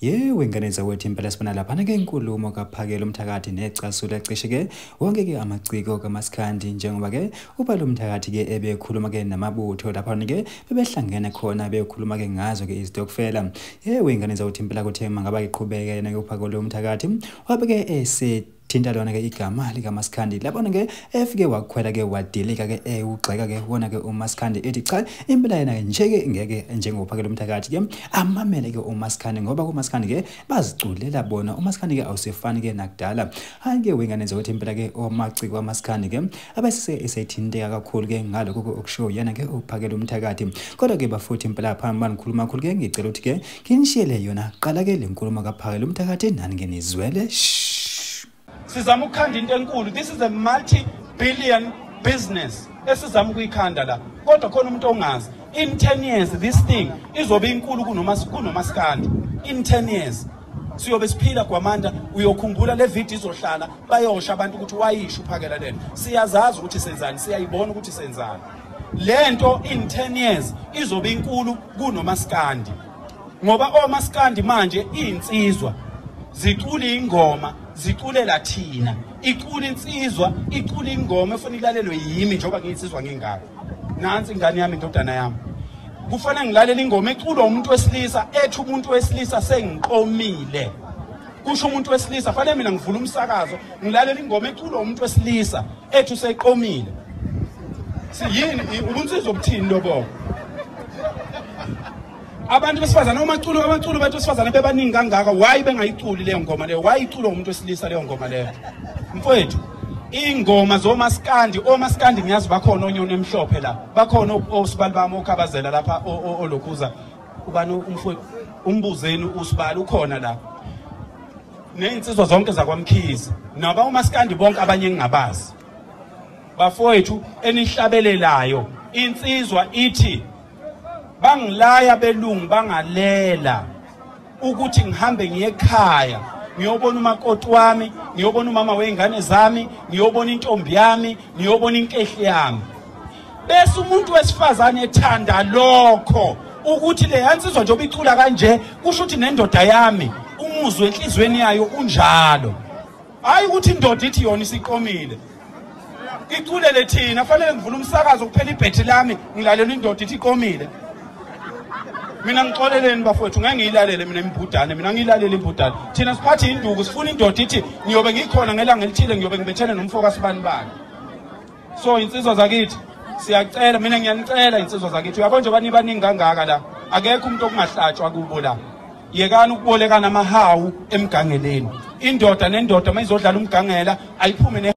Yewe nganenza wethi impela sibona lapha ngenkulumo kaPhakelumthakathi necasulo cishe ke wonke ke Amaciko kaMaskandi njengoba ke uPhakelumthakathi ke ebekhuluma ke namabutho lapha ke bebehlangene khona bekhuluma ke ngazo ke izitokfela. Yewe nganenza wethi impela kuthe mangaba iqhubeke yena ke uPhakelumthakathi wabe ke thinta lona ke igama likaMaskandi labona ke efike wakhwela ke wadilika ke ugxeka ke wona ke uMaskandi ethi cha impela yena ke nje ke ngeke njengoPhakelumthakathi ke amamele ke uMaskandi ngoba kuMaskandi ke baziculela bona uMaskandi ke awusefani ke nakudala. Hayi ke wenganenza ukuthi impela ke Amaciko kaMaskandi ke abasise esethinteka kakhulu ke ngalokho okushow yena ke uPhakelumthakathi kodwa ke bafuthi impela phambi banikhuluma kakhulu ke ngicela ukuthi ke kinishiyele yona qala ke lenkulumo kaPhakelumthakathi nani ke nizwele. Sizama ukukhanda into enkulu. This is a multi-billion business esizama ukuyikhanda la kodwa khona umuntu ongazi in 10 years this thing izobe inkulu kunoMaskandi. In 10 years siyobe siphila kwamanda uyokhumbula le video izohlala bayosha abantu ukuthi wayisho uphakela lento siyazazi ukuthi senzani siyayibona ukuthi senzani lento in 10 years izobe inkulu kunoMaskandi ngoba oMaskandi manje insizwa zicula ingoma ziculela thina icula insizwa icula ingoma efuna ilalelwe yimi njengoba ngiyisizwa ngingaka nansi ingane yami indodana yami kufanele ngilalela ingoma eculwa umuntu wesilisa ethi umuntu wesilisa sengiqomile kusho umuntu wesilisa fanele mina ngivula umsakazo ngilalela ingoma eculwa umuntu wesilisa ethi useqomile siyini ubunsizwa obuthini lobo abantu besifazana amaculo bethu besifazana bebaningi kangaka why bengayiculi leyo ngoma leyo why icula umuntu wesilisa leyo ngoma leyo mfowethu ingoma oMaskandi ngiyazi bakhona onyoni emhlophe la bakhona osibali bami okhabazela lapha olokhuza ubani umfowethu umbuzeni usibali ukhona la nezinsizwa zonke zakwaMkhize naba uMaskandi bonke abanye engingabazi bafowethu enihlabelelayo insizwa ithi bangilaya belungu bangalela ukuthi ngihambe ngiye ekhaya ngiyobona umakoti wami ngiyobona umama weingane zami ngiyobona intombi yami ngiyobona inkehli yami bese umuntu wesifazane ethanda lokho ukuthi le yansizwa nje obicula kanje kusho ukuthi nendoda yami umuzwe enhlizweni yayo unjalo hayi ukuthi indoda ithi yona isiqomile iculele thina fanele ngivula umsakazo kuphela ibhethi lami ngilalela indoda ithi iqomile. Mina ngixoleleni bafowethu ngeke ngiyilalele mina imbhudane mina ngiyilalele imbhudane thina siphathi induku sifuna indoda ithi ngiyobe ngikhona ngelanga elithile ngiyobe ngibethene nomfoka sibani bani so insizwa zakithi siyacela mina ngiyanicela insizwa zakithi uyabona nje bani baningi kangaka la akekho umuntu okungahlatshwa kubo la yekani ukubolekana amahawu emgangeleni indoda nendoda mayizodlala umgangela ayiphume